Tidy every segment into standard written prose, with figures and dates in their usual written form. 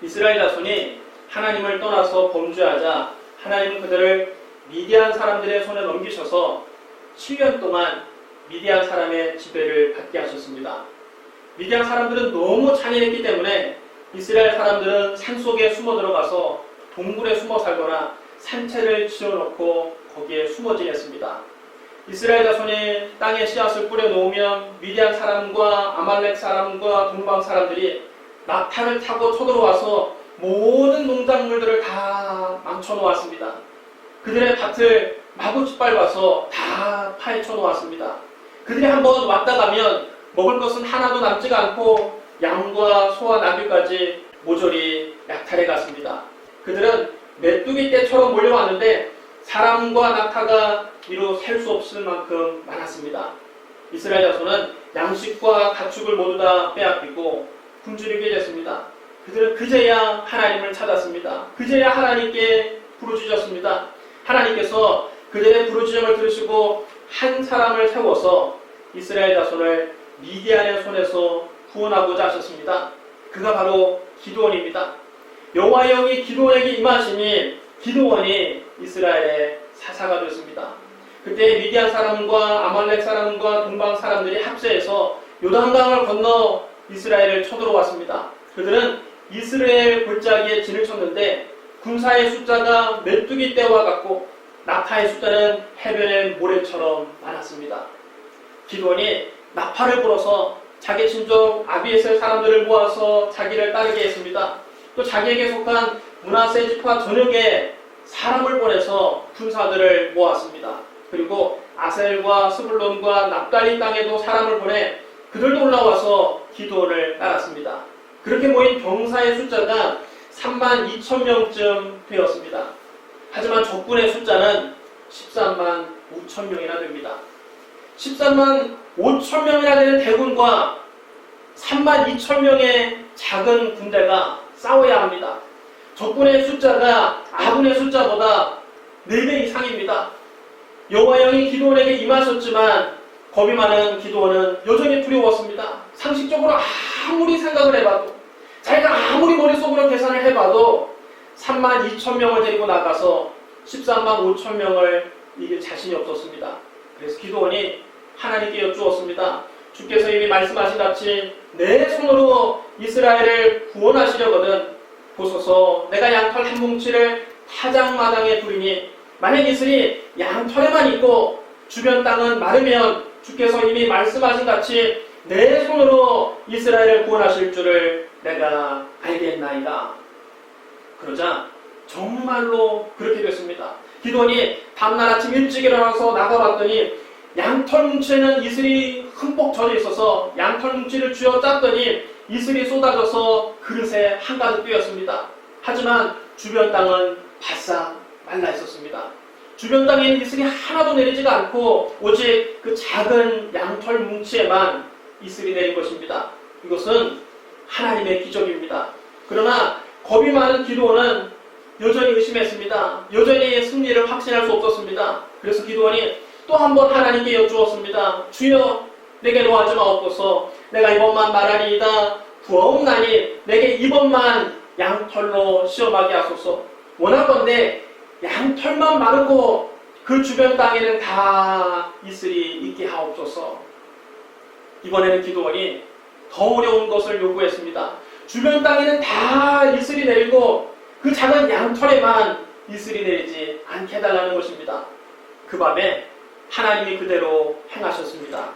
이스라엘 자손이 하나님을 떠나서 범죄하자 하나님은 그들을 미디안 사람들의 손에 넘기셔서 7년 동안 미디안 사람의 지배를 받게 하셨습니다. 미디안 사람들은 너무 잔인했기 때문에 이스라엘 사람들은 산속에 숨어 들어가서 동굴에 숨어 살거나 산채를 지어놓고 거기에 숨어 지냈습니다. 이스라엘 자손이 땅에 씨앗을 뿌려놓으면 미디안 사람과 아말렉 사람과 동방 사람들이 낙타를 타고 쳐들어와서 모든 농작물들을 다 망쳐놓았습니다. 그들의 밭을 마구 짓밟아서 다 파헤쳐 놓았습니다. 그들이 한번 왔다 가면 먹을 것은 하나도 남지가 않고 양과 소와 나귀까지 모조리 약탈해 갔습니다. 그들은 메뚜기 떼처럼 몰려왔는데 사람과 낙타가 이루 셀 수 없을 만큼 많았습니다. 이스라엘 자손은 양식과 가축을 모두 다 빼앗기고 굶주리게 됐습니다. 그들은 그제야 하나님을 찾았습니다. 그제야 하나님께 부르짖었습니다. 하나님께서 그들의 부르짖음을 들으시고 한 사람을 세워서 이스라엘 자손을 미디안의 손에서 구원하고자 하셨습니다. 그가 바로 기드온입니다. 여호와의 영이 기드온에게 임하시니 기드온이 이스라엘의 사사가 됐습니다. 그때 미디안 사람과 아말렉 사람과 동방 사람들이 합세해서 요단강을 건너 이스라엘을 쳐들어왔습니다. 그들은 이스라엘 골짜기에 진을 쳤는데 군사의 숫자가 메뚜기 떼와 같고 낙타의 숫자는 해변의 모래처럼 많았습니다. 기드온이 나팔을 불어서 자기 친족 아비에셀 사람들을 모아서 자기를 따르게 했습니다. 또 자기에게 속한 므낫세 지파 전역에 사람을 보내서 군사들을 모았습니다. 그리고 아셀과 스불론과 납달리 땅에도 사람을 보내 그들도 올라와서 기드온을 따랐습니다. 그렇게 모인 병사의 숫자가 32,000명쯤 되었습니다. 하지만 적군의 숫자는 13만 5천 명이나 됩니다. 13만 5천 명이나 되는 대군과 3만 2천 명의 작은 군대가 싸워야 합니다. 적군의 숫자가 아군의 숫자보다 4배 이상입니다. 여호와의 영이 기드온에게 임하셨지만 겁이 많은 기드온은 여전히 두려웠습니다. 상식적으로 아무리 생각을 해봐도 자기가 아무리 머릿속으로 계산을 해봐도 3만 2천 명을 데리고 나가서 13만 5천 명을 이길 자신이 없었습니다. 그래서 기드온이 하나님께 여쭈었습니다. 주께서 이미 말씀하신 같이 내 손으로 이스라엘을 구원하시려거든 보소서 내가 양털 한 뭉치를 타작마당에 두리니 만약 이슬이 양털에만 있고 주변 땅은 마르면 주께서 이미 말씀하신 같이 내 손으로 이스라엘을 구원하실 줄을 내가 알겠나이다. 그러자 정말로 그렇게 됐습니다. 기드온이 다음날 아침 일찍 일어나서 나가봤더니 양털 뭉치에는 이슬이 흠뻑 젖어 있어서 양털 뭉치를 쥐어 짰더니 이슬이 쏟아져서 그릇에 한가득 뛰었습니다. 하지만 주변 땅은 바싹 말라 있었습니다. 주변 땅에는 이슬이 하나도 내리지가 않고 오직 그 작은 양털 뭉치에만 이슬이 내린 것입니다. 이것은 하나님의 기적입니다. 그러나 겁이 많은 기드온은 여전히 의심했습니다. 여전히 승리를 확신할 수 없었습니다. 그래서 기드온이 또 한 번 하나님께 여쭈었습니다. 주여 내게 노하지 마옵소서. 내가 이번만 말하리이다. 부어옵나니 내게 이번만 양털로 시험하게 하소서. 원하건대 양털만 마르고 그 주변 땅에는 다 이슬이 있게 하옵소서. 이번에는 기드온이 더 어려운 것을 요구했습니다. 주변 땅에는 다 이슬이 내리고 그 작은 양털에만 이슬이 내리지 않게 해달라는 것입니다. 그 밤에 하나님이 그대로 행하셨습니다.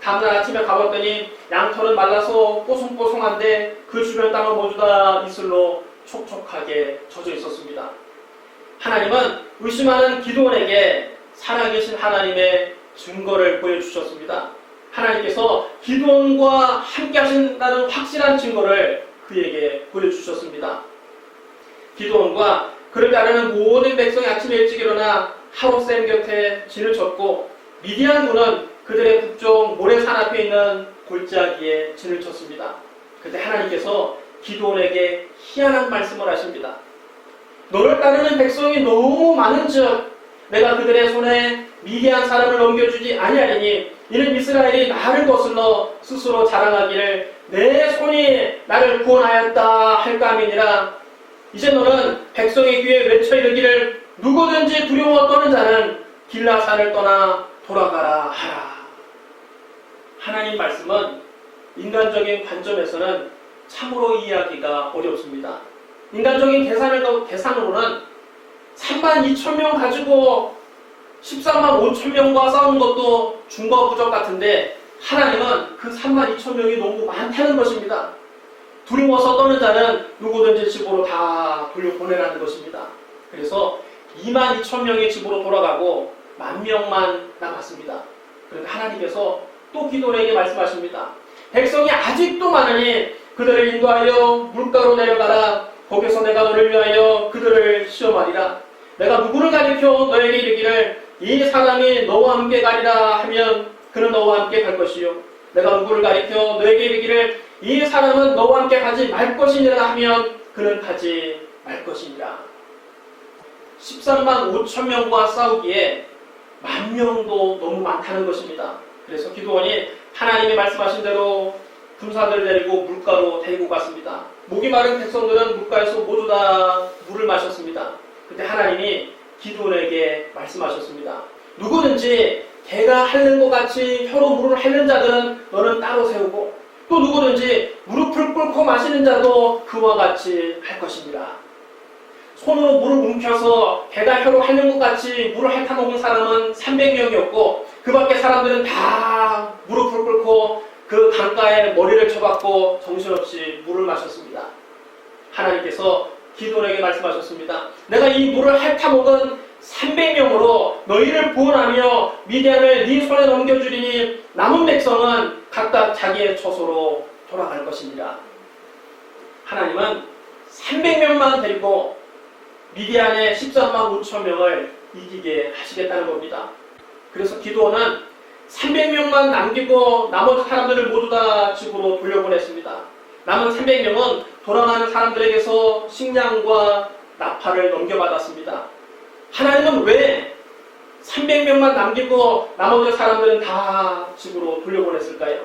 다음날 아침에 가봤더니 양털은 말라서 뽀송뽀송한데 그 주변 땅은 모두 다 이슬로 촉촉하게 젖어 있었습니다. 하나님은 의심하는 기드온에게 살아계신 하나님의 증거를 보여주셨습니다. 하나님께서 기드온과 함께 하신다는 확실한 증거를 그에게 보여주셨습니다. 기드온과 그를 따르는 모든 백성이 아침에 일찍 일어나 하롯셈 곁에 진을 쳤고 미디안군은 그들의 북쪽 모래산 앞에 있는 골짜기에 진을 쳤습니다. 그때 하나님께서 기드온에게 희한한 말씀을 하십니다. 너를 따르는 백성이 너무 많은즉 내가 그들의 손에 미디안 사람을 넘겨주지 아니하리니 이는 이스라엘이 나를 거슬러 스스로 자랑하기를 내 손이 나를 구원하였다 할까 하니라. 이제 너는 백성의 귀에 외쳐 이르기를 누구든지 두려워 떠는 자는 길라산을 떠나 돌아가라 하라. 하나님 말씀은 인간적인 관점에서는 참으로 이해하기가 어렵습니다. 인간적인 계산으로는 32,000명 가지고 13만 5천 명과 싸우는 것도 중과 부족 같은데 하나님은 그 32,000명이 너무 많다는 것입니다. 두려워서 떠는 자는 누구든지 집으로 다 돌려보내라는 것입니다. 그래서 22,000명이 집으로 돌아가고 10,000명만 남았습니다. 그런데 하나님께서 또 기도원에게 말씀하십니다. 백성이 아직도 많으니 그들을 인도하여 물가로 내려가라. 거기서 내가 너를 위하여 그들을 시험하리라. 내가 누구를 가리켜 너에게 이르기를 이 사람이 너와 함께 가리라 하면 그는 너와 함께 갈 것이요. 내가 누구를 가리켜 너에게 이르기를 이 사람은 너와 함께 가지 말 것이니라 하면 그는 가지 말 것이니라. 13만 5천 명과 싸우기에 10,000명도 너무 많다는 것입니다. 그래서 기도원이 하나님이 말씀하신 대로 군사들을 데리고 물가로 데리고 갔습니다. 목이 마른 백성들은 물가에서 모두 다 물을 마셨습니다. 그때 하나님이 기도원에게 말씀하셨습니다. 누구든지 개가 핥는 것 같이 혀로 물을 핥는 자들은 너는 따로 세우고 또 누구든지 무릎을 꿇고 마시는 자도 그와 같이 할 것입니다. 손으로 물을 움켜서 개가 혀로 핥는 것 같이 물을 핥아먹은 사람은 300명이었고 그 밖에 사람들은 다 무릎을 꿇고 그 강가에 머리를 쳐박고 정신없이 물을 마셨습니다. 하나님께서 기도원에게 말씀하셨습니다. 내가 이 물을 핥아먹은 300명으로 너희를 구원하며 미디안을 네 손에 넘겨주리니 남은 백성은 각각 자기의 처소로 돌아갈 것이니라. 하나님은 300명만 데리고 미디안의 13만 5천 명을 이기게 하시겠다는 겁니다. 그래서 기도원은 300명만 남기고 나머지 사람들을 모두 다 집으로 돌려보냈습니다. 남은 300명은 돌아가는 사람들에게서 식량과 나팔을 넘겨받았습니다. 하나님은 왜 300명만 남기고 나머지 사람들은 다 집으로 돌려보냈을까요?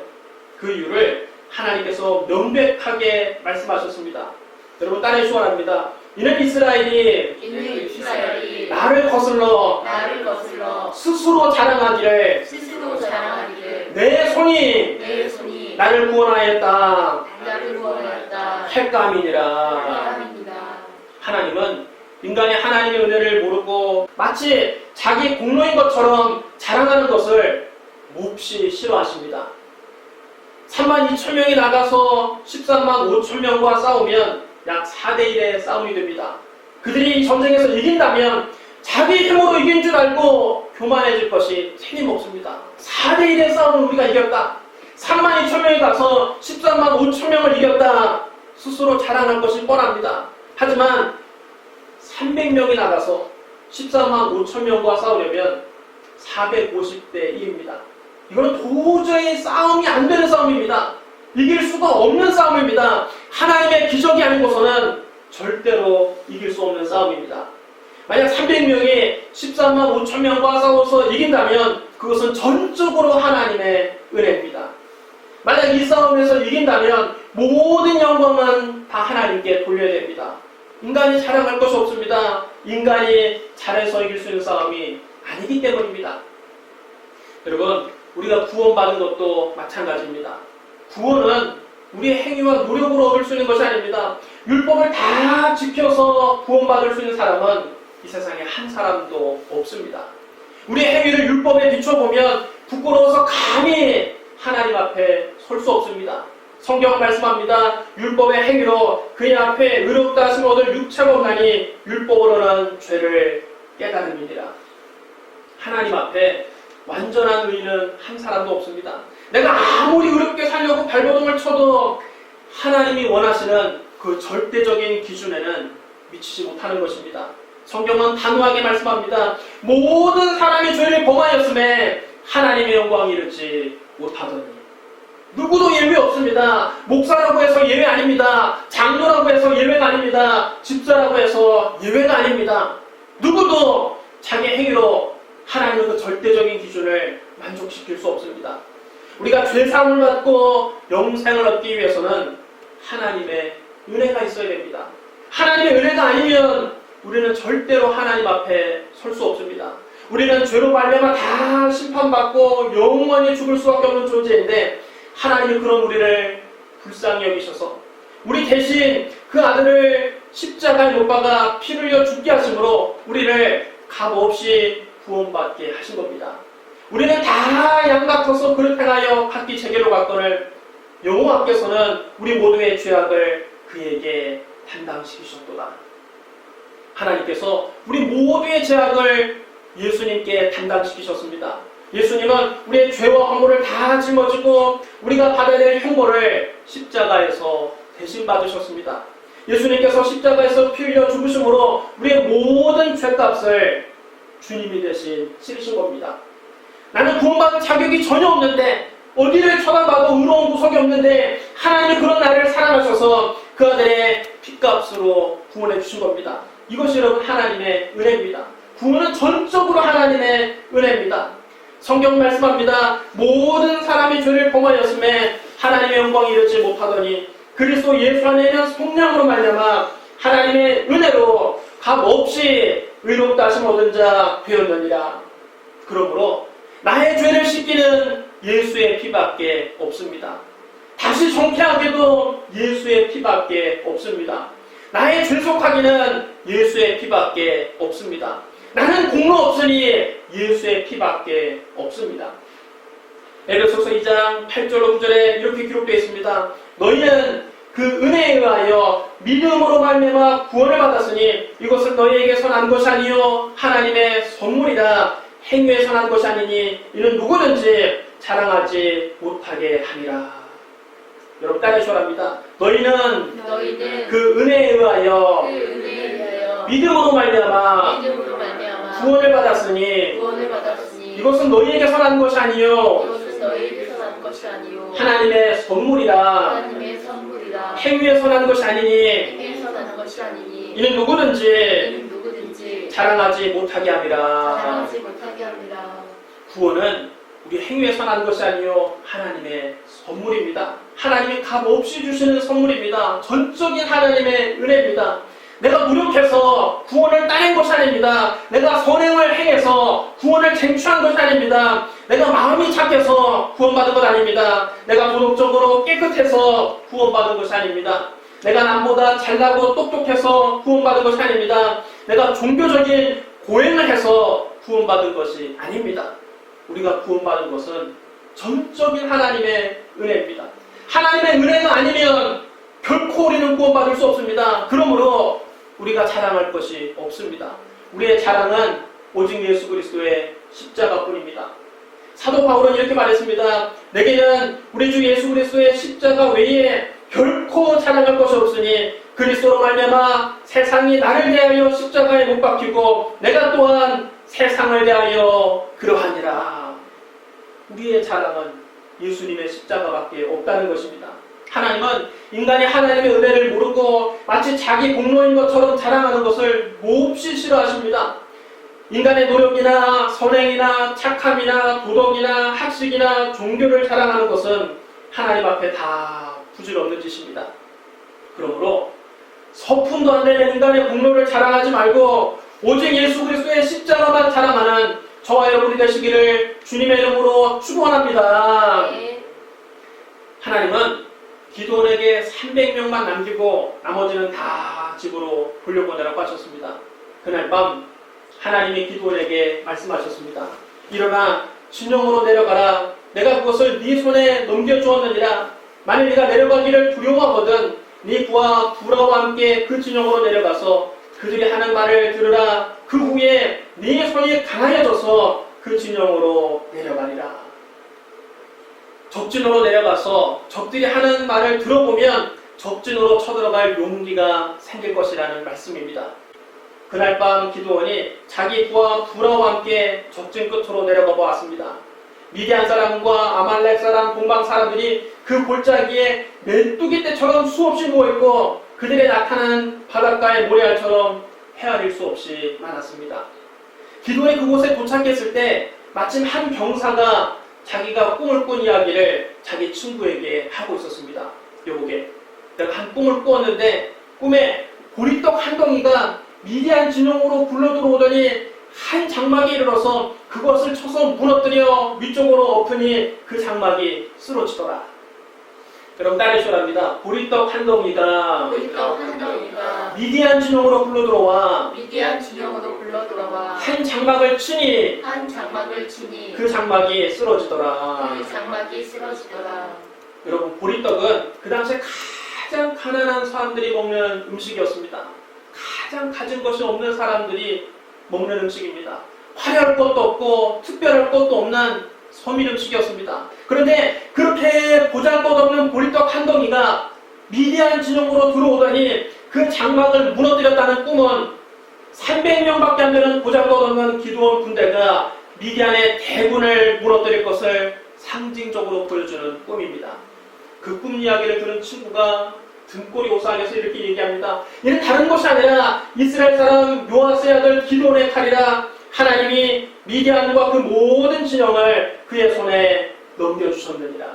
그 이유를 하나님께서 명백하게 말씀하셨습니다. 여러분 따라해 주시랍니다. 이는 이스라엘이 나를 거슬러 스스로 자랑하기를 내 손이 나를 구원하였다 할까 함이니라. 하나님은 인간이 하나님의 은혜를 모르고 마치 자기 공로인 것처럼 자랑하는 것을 몹시 싫어하십니다. 32,000명이 나가서 13만 5천 명과 싸우면 약 4대1의 싸움이 됩니다. 그들이 전쟁에서 이긴다면 자기 힘으로 이긴 줄 알고 교만해질 것이 틀림없습니다. 4대1의 싸움을 우리가 이겼다. 32,000명이 가서 13만 5천 명을 이겼다. 스스로 자랑할 것이 뻔합니다. 하지만 300명이 나가서 14만 5천 명과 싸우려면 450대 1입니다. 이건 도저히 싸움이 안 되는 싸움입니다. 이길 수가 없는 싸움입니다. 하나님의 기적이 아니고서는 절대로 이길 수 없는 싸움입니다. 만약 300명이 13만 5천 명과 싸워서 이긴다면 그것은 전적으로 하나님의 은혜입니다. 만약 이 싸움에서 이긴다면 모든 영광은 다 하나님께 돌려야 됩니다. 인간이 자랑할 것이 없습니다. 인간이 잘해서 이길 수 있는 싸움이 아니기 때문입니다. 여러분, 우리가 구원받은 것도 마찬가지입니다. 구원은 우리의 행위와 노력으로 얻을 수 있는 것이 아닙니다. 율법을 다 지켜서 구원받을 수 있는 사람은 이 세상에 한 사람도 없습니다. 우리의 행위를 율법에 비춰보면 부끄러워서 감히 하나님 앞에 설 수 없습니다. 성경은 말씀합니다. 율법의 행위로 그의 앞에 의롭다 하심을 얻을 육체가 없나니 율법으로는 죄를 깨달음이니라. 하나님 앞에 완전한 의인은 한 사람도 없습니다. 내가 아무리 의롭게 살려고 발버둥을 쳐도 하나님이 원하시는 그 절대적인 기준에는 미치지 못하는 것입니다. 성경은 단호하게 말씀합니다. 모든 사람이 죄를 범하였음에 하나님의 영광이 이르지 못하더니. 누구도 예외 없습니다. 목사라고 해서 예외 아닙니다. 장로라고 해서 예외가 아닙니다. 집사라고 해서 예외가 아닙니다. 누구도 자기 행위로 하나님의 그 절대적인 기준을 만족시킬 수 없습니다. 우리가 죄사함을 받고 영생을 얻기 위해서는 하나님의 은혜가 있어야 됩니다. 하나님의 은혜가 아니면 우리는 절대로 하나님 앞에 설 수 없습니다. 우리는 죄로 말미암아 다 심판받고 영원히 죽을 수밖에 없는 존재인데 하나님이 그런 우리를 불쌍히 여기셔서 우리 대신 그 아들을 십자가에 못 박아 피 흘려 죽게 하심으로 우리를 값없이 구원받게 하신 겁니다. 우리는 다 양 같아서 그릇 행하여 각기 제게로 갔거늘 여호와께서는 우리 모두의 죄악을 그에게 담당시키셨도다. 하나님께서 우리 모두의 죄악을 예수님께 담당시키셨습니다. 예수님은 우리의 죄와 허물을 다 짊어지고 우리가 받아야 될 형벌을 십자가에서 대신 받으셨습니다. 예수님께서 십자가에서 피 흘려 죽으심으로 우리의 모든 죄값을 주님이 대신 치르신 겁니다. 나는 구원받을 자격이 전혀 없는데 어디를 쳐다봐도 의로운 구석이 없는데 하나님이 그런 나를 사랑하셔서 그 아들의 핏값으로 구원해 주신 겁니다. 이것이 여러분 하나님의 은혜입니다. 구원은 전적으로 하나님의 은혜입니다. 성경 말씀합니다. 모든 사람이 죄를 범하였음에 하나님의 영광이 이르지 못하더니 그리스도 예수 안에 있는 성령으로 말미암아 하나님의 은혜로 값없이 의롭다 하심 얻은 자 되었느니라. 그러므로 나의 죄를 씻기는 예수의 피밖에 없습니다. 다시 정케하기도 예수의 피밖에 없습니다. 나의 죄속하기는 예수의 피밖에 없습니다. 나는 공로 없으니 예수의 피밖에 없습니다. 에베소서 2장 8절로 9절에 이렇게 기록되어 있습니다. 너희는 그 은혜에 의하여 믿음으로 말미암아 구원을 받았으니 이것은 너희에게서 난 것이 아니요 하나님의 선물이라. 행위에서 난 것이 아니니 이는 누구든지 자랑하지 못하게 함이라. 여러분 따르시오랍니다. 너희는 그 은혜에 의하여 믿음으로 말미암아 구원을 받았으니 이것은 너희에게서 난 것이 아니요 하나님의 선물이라. 행위에서 난 것이 아니니 이는 누구든지 자랑하지 못하게 함이라. 구원은 우리 행위에서 난 것이 아니요 하나님의 선물입니다. 하나님이 값없이 주시는 선물입니다. 전적인 하나님의 은혜입니다. 내가 노력해서 구원을 따낸 것이 아닙니다. 내가 선행을 행해서 구원을 쟁취한 것이 아닙니다. 내가 마음이 착해서 구원받은 것 아닙니다. 내가 도덕적으로 깨끗해서 구원받은 것이 아닙니다. 내가 남보다 잘나고 똑똑해서 구원받은 것이 아닙니다. 내가 종교적인 고행을 해서 구원받은 것이 아닙니다. 우리가 구원받은 것은 전적인 하나님의 은혜입니다. 하나님의 은혜가 아니면 결코 우리는 구원받을 수 없습니다. 그러므로 우리가 자랑할 것이 없습니다. 우리의 자랑은 오직 예수 그리스도의 십자가뿐입니다. 사도 바울은 이렇게 말했습니다. 내게는 우리 주 예수 그리스도의 십자가 외에 결코 자랑할 것이 없으니 그리스도로 말미암아 세상이 나를 대하여 십자가에 못 박히고 내가 또한 세상을 대하여 그러하니라. 우리의 자랑은 예수님의 십자가밖에 없다는 것입니다. 하나님은 인간이 하나님의 은혜를 모르고 마치 자기 공로인 것처럼 자랑하는 것을 몹시 싫어하십니다. 인간의 노력이나 선행이나 착함이나 도덕이나 학식이나 종교를 자랑하는 것은 하나님 앞에 다 부질없는 짓입니다. 그러므로 서푼도 안 되는 인간의 공로를 자랑하지 말고 오직 예수 그리스도의 십자가만 자랑하는 저와 여러분이 되시기를 주님의 이름으로 축원합니다. 하나님은 기도원에게 300명만 남기고 나머지는 다 집으로 돌려보내라고 하셨습니다. 그날 밤 하나님이 기도원에게 말씀하셨습니다. 일어나 진영으로 내려가라. 내가 그것을 네 손에 넘겨주었느니라. 만일 네가 내려가기를 두려워하거든 네 부하 부라와 함께 그 진영으로 내려가서 그들이 하는 말을 들으라. 그 후에 네 손이 강하여져서 그 진영으로 내려가리라. 적진으로 내려가서 적들이 하는 말을 들어보면 적진으로 쳐들어갈 용기가 생길 것이라는 말씀입니다. 그날 밤 기드온이 자기 부하 부라와 함께 적진 끝으로 내려가 보았습니다. 미디안 사람과 아말렉 사람, 동방 사람들이 그 골짜기에 메뚜기 떼처럼 수없이 모여있고 그들의 나타나는 바닷가의 모래알처럼 헤아릴 수 없이 많았습니다. 기드온이 그곳에 도착했을 때 마침 한 병사가 자기가 꿈을 꾼 이야기를 자기 친구에게 하고 있었습니다. 여보게, 내가 한 꿈을 꾸었는데 꿈에 보리떡 한 덩이가 미디안 진영으로 굴러 들어오더니 한 장막에 이르러서 그것을 쳐서 무너뜨려 위쪽으로 엎으니 그 장막이 쓰러지더라. 여러분 따르시랍니다. 보리떡 한 덩이가 미디안 진영으로 굴러 들어와 한 장막을 치니 그 장막이 쓰러지더라. 여러분 보리떡은 그 당시에 가장 가난한 사람들이 먹는 음식이었습니다. 가장 가진 것이 없는 사람들이 먹는 음식입니다. 화려할 것도 없고 특별할 것도 없는 서민 음식이었습니다. 그런데 그렇게 보잘것없는 보리떡 한 덩이가 미디안 진영으로 들어오더니 그 장막을 무너뜨렸다는 꿈은 300명밖에 안 되는 보잘것없는 기드온 군대가 미디안의 대군을 무너뜨릴 것을 상징적으로 보여주는 꿈입니다. 그 꿈 이야기를 들은 친구가 등골이 오싹해서 이렇게 얘기합니다. 이는 다른 것이 아니라 이스라엘 사람 요아스의 아들 기드온의 칼이라. 하나님이 미디안과 그 모든 진영을 그의 손에 넘겨주셨느니라.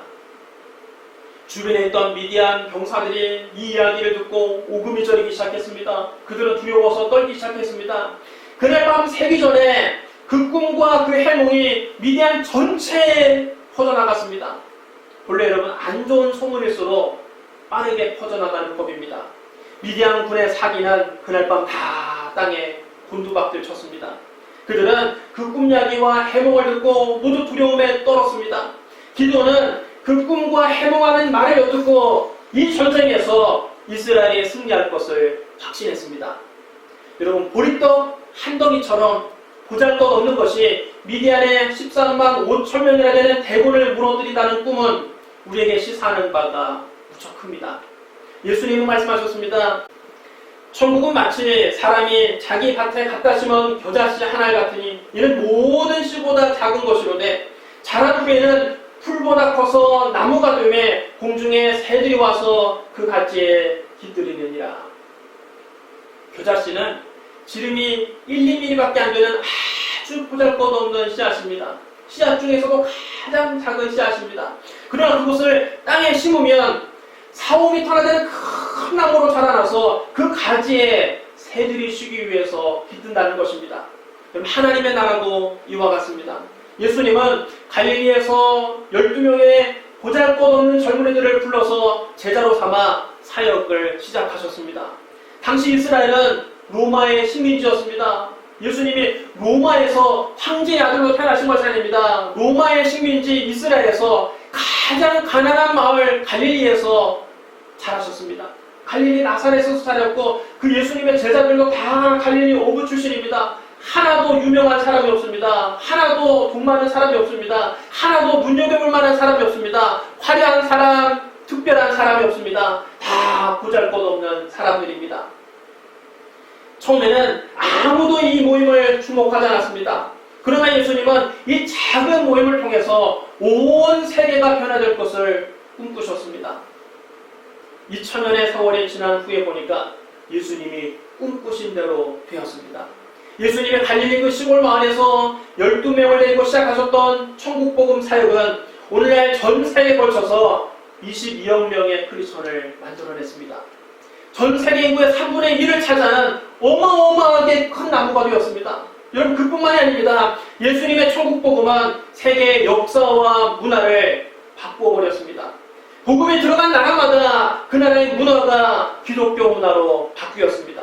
주변에 있던 미디안 병사들이 이 이야기를 듣고 오금이 저리기 시작했습니다. 그들은 두려워서 떨기 시작했습니다. 그날 밤 새기 전에 그 꿈과 그 해몽이 미디안 전체에 퍼져나갔습니다. 본래 여러분 안 좋은 소문일수록 빠르게 퍼져나가는 법입니다. 미디안 군의 사기는 그날 밤 다 땅에 곤두박질 쳤습니다. 그들은 그 꿈 이야기와 해몽을 듣고 모두 두려움에 떨었습니다. 기드온은 그 꿈과 해몽하는 말을 엿듣고 이 전쟁에서 이스라엘이 승리할 것을 확신했습니다. 여러분 보리떡 한 덩이처럼 보잘것없는 것이 미디안의 13만 5천 명이나 되는 대군을 무너뜨린다는 꿈은 우리에게 시사하는 바가 무척 큽니다. 예수님은 말씀하셨습니다. 천국은 마치 사람이 자기 밭에 갖다 심은 겨자씨 한 알 같으니 이는 모든 씨보다 작은 것이로되 자란 후에는 풀보다 커서 나무가 되매 공중에 새들이 와서 그 가지에 깃들이느니라. 겨자씨는 지름이 1~2mm밖에 안 되는 아주 보잘것없는 씨앗입니다. 씨앗 중에서도 가장 작은 씨앗입니다. 그러나 그것을 땅에 심으면 4~5m나 되는 큰 나무로 자라나서 그 가지에 새들이 쉬기 위해서 깃든다는 것입니다. 그럼 하나님의 나라도 이와 같습니다. 예수님은 갈릴리에서 12명의 보잘것없는 젊은이들을 불러서 제자로 삼아 사역을 시작하셨습니다. 당시 이스라엘은 로마의 식민지였습니다. 예수님이 로마에서 황제의 아들로 태어나신 것이 아닙니다. 로마의 식민지 이스라엘에서 가장 가난한 마을 갈릴리에서 자라셨습니다. 갈릴리 나사렛에서 자랐고 그 예수님의 제자들도 다 갈릴리 오브 출신입니다. 하나도 유명한 사람이 없습니다. 하나도 돈 많은 사람이 없습니다. 하나도 눈여겨볼 만한 사람이 없습니다. 화려한 사람, 특별한 사람이 없습니다. 다 보잘것없는 사람들입니다. 처음에는 아무도 이 모임을 주목하지 않았습니다. 그러나 예수님은 이 작은 모임을 통해서 온 세계가 변화될 것을 꿈꾸셨습니다. 2000년의 세월이 지난 후에 보니까 예수님이 꿈꾸신 대로 되었습니다. 예수님의 갈릴리 그 시골 마을에서 12명을 데리고 시작하셨던 천국복음 사역은 오늘날 전 세계에 걸쳐서 22억 명의 크리스천을 만들어냈습니다. 전 세계 인구의 3분의 1을 차지하는 어마어마하게 큰 나무가 되었습니다. 여러분 그뿐만이 아닙니다. 예수님의 천국복음은 세계의 역사와 문화를 바꾸어버렸습니다. 복음이 들어간 나라마다 그 나라의 문화가 기독교 문화로 바뀌었습니다.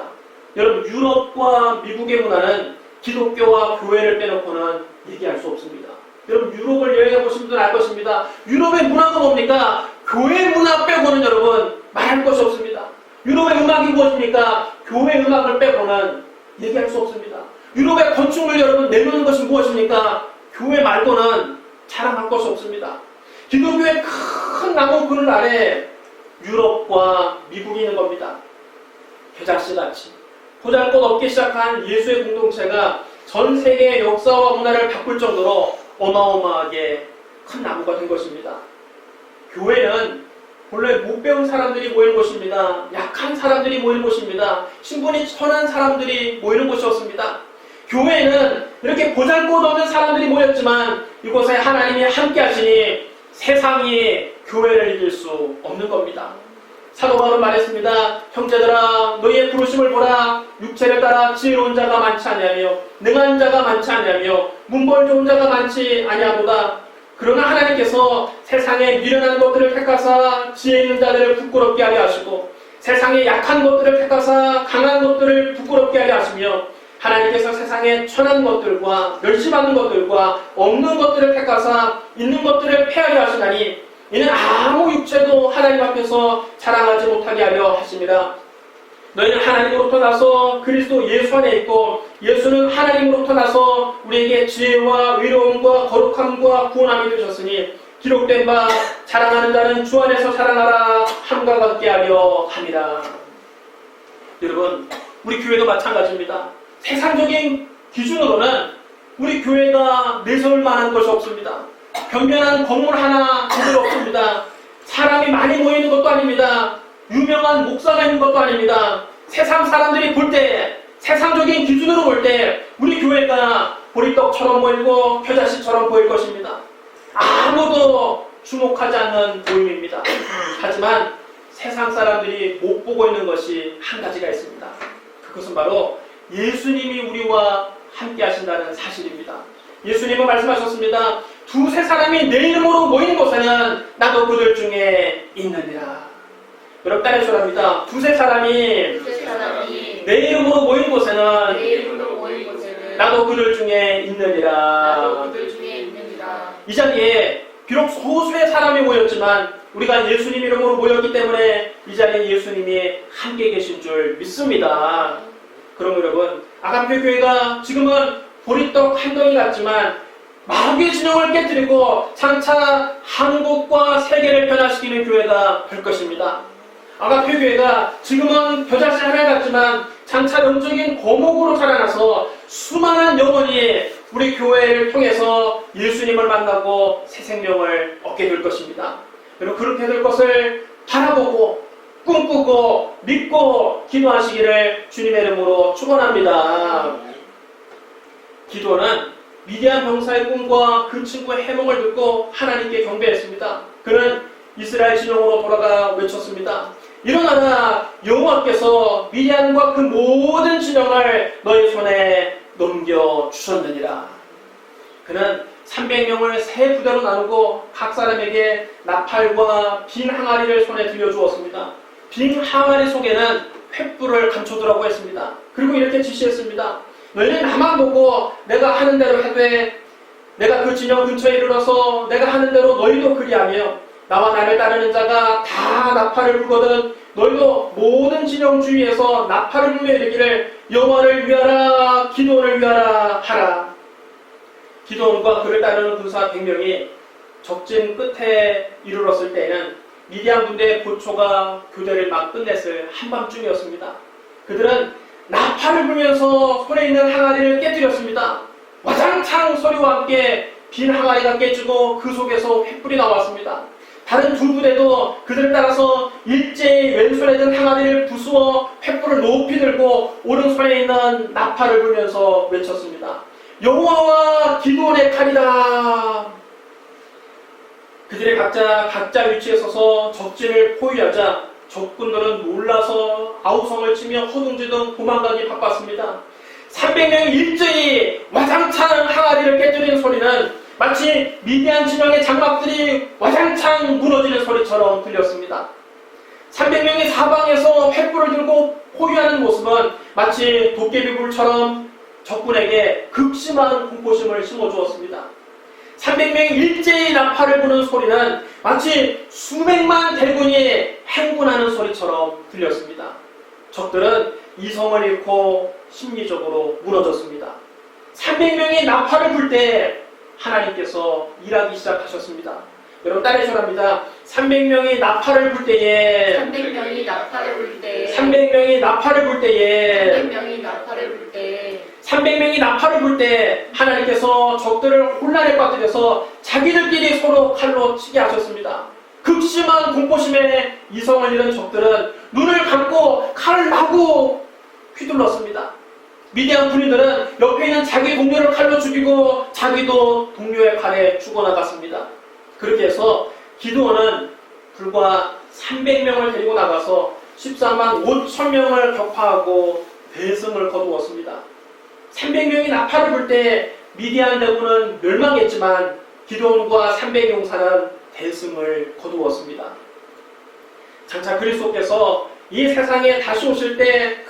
여러분 유럽과 미국의 문화는 기독교와 교회를 빼놓고는 얘기할 수 없습니다. 여러분 유럽을 여행해 보신 분들은 알 것입니다. 유럽의 문화가 뭡니까? 교회 문화 빼고는 여러분 말할 것이 없습니다. 유럽의 음악이 무엇입니까? 교회 음악을 빼고는 얘기할 수 없습니다. 유럽의 건축물 여러분 내놓는 것이 무엇입니까? 교회 말고는 자랑할 것이 없습니다. 기독교의 큰 나무 그늘 아래 유럽과 미국이 있는 겁니다. 겨자씨같이 보잘것없기 시작한 예수의 공동체가 전 세계의 역사와 문화를 바꿀 정도로 어마어마하게 큰 나무가 된 것입니다. 교회는 본래 못 배운 사람들이 모이는 곳입니다. 약한 사람들이 모이는 곳입니다. 신분이 천한 사람들이 모이는 곳이었습니다. 교회에는 이렇게 보잘것없는 사람들이 모였지만 이곳에 하나님이 함께 하시니 세상이 교회를 이길 수 없는 겁니다. 사도 바울은 말했습니다. 형제들아 너희의 부르심을 보라. 육체를 따라 지혜로운 자가 많지 아니하며 능한 자가 많지 아니하며 문벌 좋은 자가 많지 아니하도다. 그러나 하나님께서 세상에 미련한 것들을 택하사 지혜 있는 자들을 부끄럽게 하려 하시고 세상에 약한 것들을 택하사 강한 것들을 부끄럽게 하려 하시며 하나님께서 세상에 천한 것들과 멸시받는 것들과 없는 것들을 택하사 있는 것들을 폐하려 하시나니 이는 아무 육체도 하나님 앞에서 자랑하지 못하게 하려 하심이라. 너희는 하나님으로부터 나서 그리스도 예수 안에 있고 예수는 하나님으로부터 나서 우리에게 지혜와 의로움과 거룩함과 구원함이 되셨으니 기록된 바 자랑하는 자는 주 안에서 자랑하라 함과 같게 하려 함이라. 여러분, 우리 교회도 마찬가지입니다. 세상적인 기준으로는 우리 교회가 내세울 만한 것이 없습니다. 변변한 건물 하나 제대로 없습니다. 사람이 많이 모이는 것도 아닙니다. 유명한 목사가 있는 것도 아닙니다. 세상 사람들이 볼 때, 세상적인 기준으로 볼 때 우리 교회가 보리떡처럼 보이고 겨자씨처럼 보일 것입니다. 아무도 주목하지 않는 모임입니다. 하지만 세상 사람들이 못 보고 있는 것이 한 가지가 있습니다. 그것은 바로 예수님이 우리와 함께 하신다는 사실입니다. 예수님은 말씀하셨습니다. 두세 사람이 내 이름으로 모이는 곳에는 나도 그들 중에 있느니라. 여러분 따라해주랍니다. 두세 사람이 내 이름으로 모인 곳에는 나도 그들 중에 있느니라. 이 자리에 비록 소수의 사람이 모였지만 우리가 예수님 이름으로 모였기 때문에 이 자리에 예수님이 함께 계신 줄 믿습니다. 그럼 여러분, 아가페 교회가 지금은 보리떡 한 덩이 같지만 마귀의 진영을 깨뜨리고 장차 한국과 세계를 변화시키는 교회가 될 것입니다. 아가페 교회가 지금은 겨자씨 하나 같지만 장차 영적인 거목으로 자라나서 수많은 영혼이 우리 교회를 통해서 예수님을 만나고 새 생명을 얻게 될 것입니다. 여러분, 그렇게 될 것을 바라보고 꿈꾸고 믿고 기도하시기를 주님의 이름으로 축원합니다. 기도는 미디안 병사의 꿈과 그 친구의 해몽을 듣고 하나님께 경배했습니다. 그는 이스라엘 진영으로 돌아가 외쳤습니다. 일어나라, 여호와께서 미디안과 그 모든 진영을 너희 손에 넘겨주셨느니라. 그는 300명을 세 부대로 나누고 각 사람에게 나팔과 빈 항아리를 손에 들려주었습니다. 빈 항아리 속에는 횃불을 감춰두라고 했습니다. 그리고 이렇게 지시했습니다. 너희는 나만 보고 내가 하는 대로 해되 내가 그 진영 근처에 이르러서 내가 하는 대로 너희도 그리하며 나와 나를 따르는 자가 다 나팔을 불거든 너희도 모든 진영 주위에서 나팔을 불며 이르기를 여호와를 위하라 기도원을 위하라 하라. 기도원과 그를 따르는 군사 100명이 적진 끝에 이르렀을 때에는 미디안 군대의 보초가 교대를 막 끝냈을 한밤중이었습니다. 그들은 나팔을 불면서 손에 있는 항아리를 깨뜨렸습니다. 와장창 소리와 함께 빈 항아리가 깨지고 그 속에서 횃불이 나왔습니다. 다른 두 부대도 그들을 따라서 일제히 왼손에 든 항아리를 부수어 횃불을 높이 들고 오른손에 있는 나팔을 불면서 외쳤습니다. 여호와와 기도원의 칼이다. 그들의 각자 위치에 서서 적진을 포위하자 적군들은 놀라서 아우성을 치며 허둥지둥 도망가기 바빴습니다. 300명이 일제히 와장창 항아리를 깨뜨리는 소리는 마치 미디안 진영의 장막들이 와장창 무너지는 소리처럼 들렸습니다. 300명이 사방에서 횃불을 들고 포위하는 모습은 마치 도깨비불처럼 적군에게 극심한 공포심을 심어주었습니다. 300명이 일제히 나팔을 부는 소리는 마치 수백만 대군이 행군하는 소리처럼 들렸습니다. 적들은 이성을 잃고 심리적으로 무너졌습니다. 300명이 나팔을 불 때 하나님께서 일하기 시작하셨습니다. 여러분 따라해주랍니다. 300명이 나팔을 불 때에 300명이 나팔을 불 때 300명이 나팔을 불 때에 300명이 나팔을 불 때 300명이 나팔을 불 때 하나님께서 적들을 혼란에 빠뜨려서 자기들끼리 서로 칼로 치게 하셨습니다. 극심한 공포심에 이성을 잃은 적들은 눈을 감고 칼을 마구 휘둘렀습니다. 미디안 군인들은 옆에 있는 자기 동료를 칼로 죽이고 자기도 동료의 칼에 죽어나갔습니다. 그렇게 해서 기드온은 불과 300명을 데리고 나가서 14만 5천 명을 격파하고 대승을 거두었습니다. 300명이 나팔을 불 때 미디안 대군은 멸망했지만 기드온과 300용사는 대승을 거두었습니다. 장차 그리스도께서 이 세상에 다시 오실 때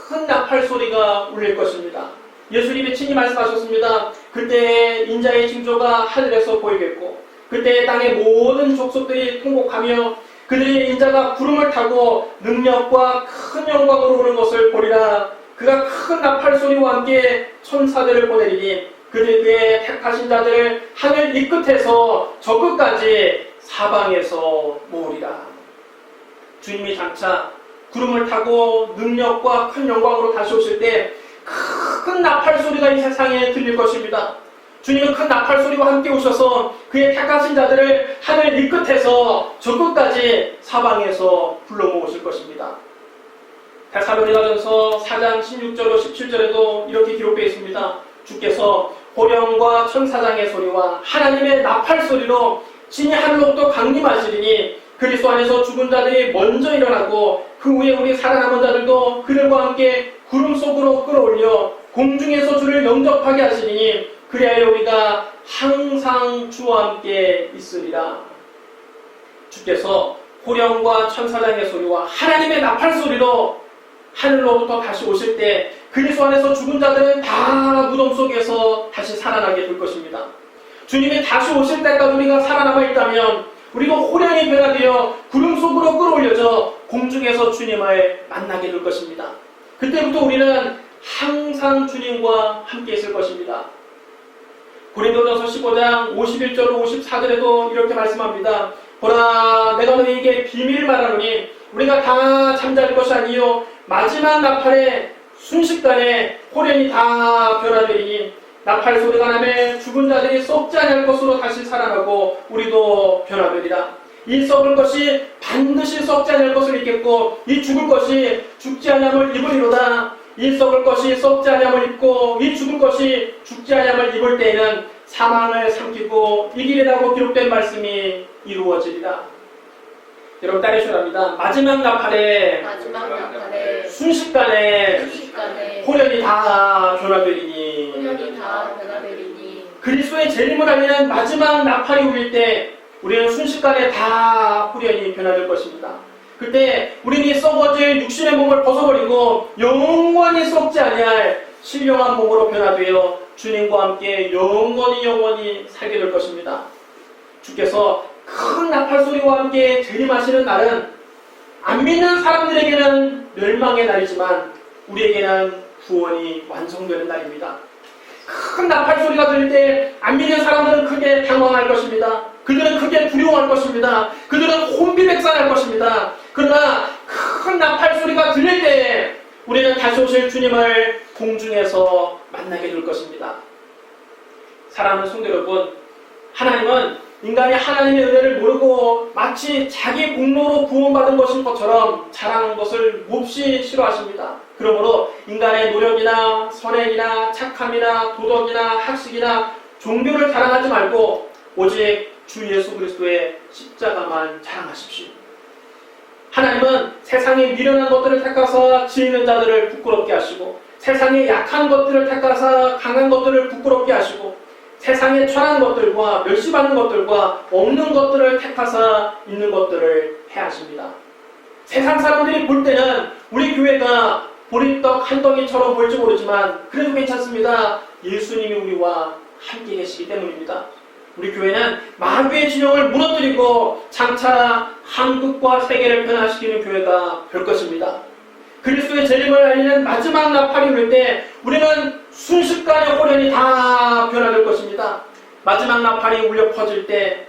큰 나팔 소리가 울릴 것입니다. 예수님이 친히 말씀하셨습니다. 그때 인자의 징조가 하늘에서 보이겠고 그때 땅의 모든 족속들이 통곡하며 그들의 인자가 구름을 타고 능력과 큰 영광으로 오는 것을 보리라. 그가 큰 나팔 소리와 함께 천사들을 보내리니 그들이 그의 택하신 자들을 하늘 이 끝에서 저 끝까지 사방에서 모으리라. 주님이 장차 구름을 타고 능력과 큰 영광으로 다시 오실 때 큰 나팔 소리가 이 세상에 들릴 것입니다. 주님은 큰 나팔 소리와 함께 오셔서 그의 택하신 자들을 하늘 이 끝에서 저 끝까지 사방에서 불러 모으실 것입니다. 데살로니가전서 4장 16절로 17절에도 이렇게 기록되어 있습니다. 주께서 호령과 천사장의 소리와 하나님의 나팔 소리로 진이 하늘로부터 강림하시리니 그리스도 안에서 죽은 자들이 먼저 일어나고 그 후에 우리 살아남은 자들도 그들과 함께 구름 속으로 끌어올려 공중에서 주를 영접하게 하시리니 그리하여 우리가 항상 주와 함께 있으리라. 주께서 호령과 천사장의 소리와 하나님의 나팔 소리로 하늘로부터 다시 오실 때 그리스도 안에서 죽은 자들은 다 무덤 속에서 다시 살아나게 될 것입니다. 주님이 다시 오실 때까지 우리가 살아남아 있다면 우리도 호령이 변화되어 구름 속으로 끌어올려져 공중에서 주님을 만나게 될 것입니다. 그때부터 우리는 항상 주님과 함께 있을 것입니다. 고린도전서 15장 51절 54절에도 이렇게 말씀합니다. 보라 내가 너희에게 비밀을 말하노니 우리가 다 잠잘 것이 아니요 마지막 나팔에 순식간에 호련이 다 변화되리니 나팔 소리가 나매 죽은 자들이 썩지 않을 것으로 다시 살아나고 우리도 변화되리라. 이 썩을 것이 반드시 썩지 않을 것을 입겠고 이 죽을 것이 죽지 아니함을 입으리로다. 이 썩을 것이 썩지 아니함을 입고 이 죽을 것이 죽지 아니함을 입을 때에는 사망을 삼키고 이기리라고 기록된 말씀이 이루어지리라. 여러분 따르시랍니다. 마지막 나팔에 순식간에 호련이 다 변화되리니 그리스도의 재림을 알리는 마지막 나팔이 울릴 때 우리는 순식간에 다 호련이 변화될 것입니다. 그때 우리는 이 썩어질 육신의 몸을 벗어버리고 영원히 썩지 아니할 신령한 몸으로 변화되어 주님과 함께 영원히 살게 될 것입니다. 주께서 큰 나팔 소리와 함께 재림하시는 날은 안 믿는 사람들에게는 멸망의 날이지만 우리에게는 구원이 완성되는 날입니다. 큰 나팔 소리가 들릴 때 안 믿는 사람들은 크게 당황할 것입니다. 그들은 크게 두려워할 것입니다. 그들은 혼비백산할 것입니다. 그러나 큰 나팔 소리가 들릴 때 우리는 다시 오실 주님을 공중에서 만나게 될 것입니다. 사랑하는 성도 여러분, 하나님은 인간이 하나님의 은혜를 모르고 마치 자기 공로로 구원받은 것인 것처럼 자랑하는 것을 몹시 싫어하십니다. 그러므로 인간의 노력이나 선행이나 착함이나 도덕이나 학식이나 종교를 자랑하지 말고 오직 주 예수 그리스도의 십자가만 자랑하십시오. 하나님은 세상의 미련한 것들을 택하사 지혜 있는 자들을 부끄럽게 하시고 세상의 약한 것들을 택하사 강한 것들을 부끄럽게 하시고 세상의 천한 것들과 멸시받는 것들과 없는 것들을 택하사 있는 것들을 해하십니다. 세상 사람들이 볼 때는 우리 교회가 보리떡 한 덩이처럼 보일지 모르지만 그래도 괜찮습니다. 예수님이 우리와 함께 계시기 때문입니다. 우리 교회는 마귀의 진영을 무너뜨리고 장차 한국과 세계를 변화시키는 교회가 될 것입니다. 그리스도의 재림을 알리는 마지막 나팔이 울 때 우리는 순식간에 호련이 다 변화될 것입니다. 마지막 나팔이 울려 퍼질 때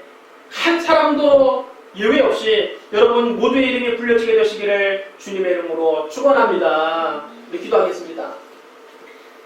한 사람도 예외 없이 여러분 모두의 이름이 불려지게 되시기를 주님의 이름으로 축원합니다. 우리 기도하겠습니다.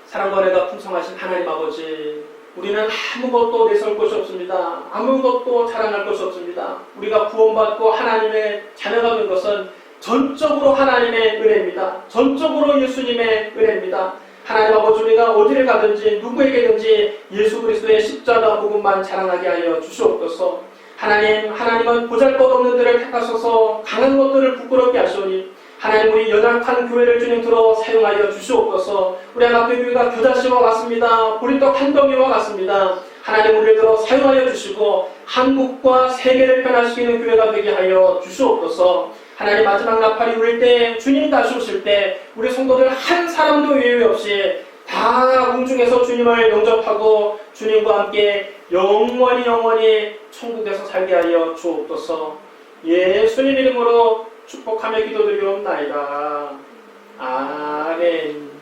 사랑과 은혜가 풍성하신 하나님 아버지, 우리는 아무것도 내세울 것이 없습니다. 아무것도 자랑할 것이 없습니다. 우리가 구원받고 하나님의 자녀가 된 것은 전적으로 하나님의 은혜입니다. 전적으로 예수님의 은혜입니다. 하나님 아버지 우리가 어디를 가든지 누구에게든지 예수 그리스도의 십자가 복음만 자랑하게 하여 주시옵소서. 하나님은 보잘것없는 들을 택하셔서 강한 것들을 부끄럽게 하시오니 하나님 우리 연약한 교회를 주님 들어 사용하여 주시옵소서. 우리 하나교회가 교자씨와 같습니다. 보리떡 한 덩이와 같습니다. 하나님 우리를 들어 사용하여 주시고 한국과 세계를 변화시키는 교회가 되게 하여 주시옵소서. 하나님 마지막 나팔이 울릴 때 주님 다시 오실 때 우리 성도들 한 사람도 예외 없이 다 공중에서 주님을 영접하고 주님과 함께 영원히 천국에서 살게 하여 주옵소서. 예수님 이름으로 축복하며 기도드리옵나이다. 아멘.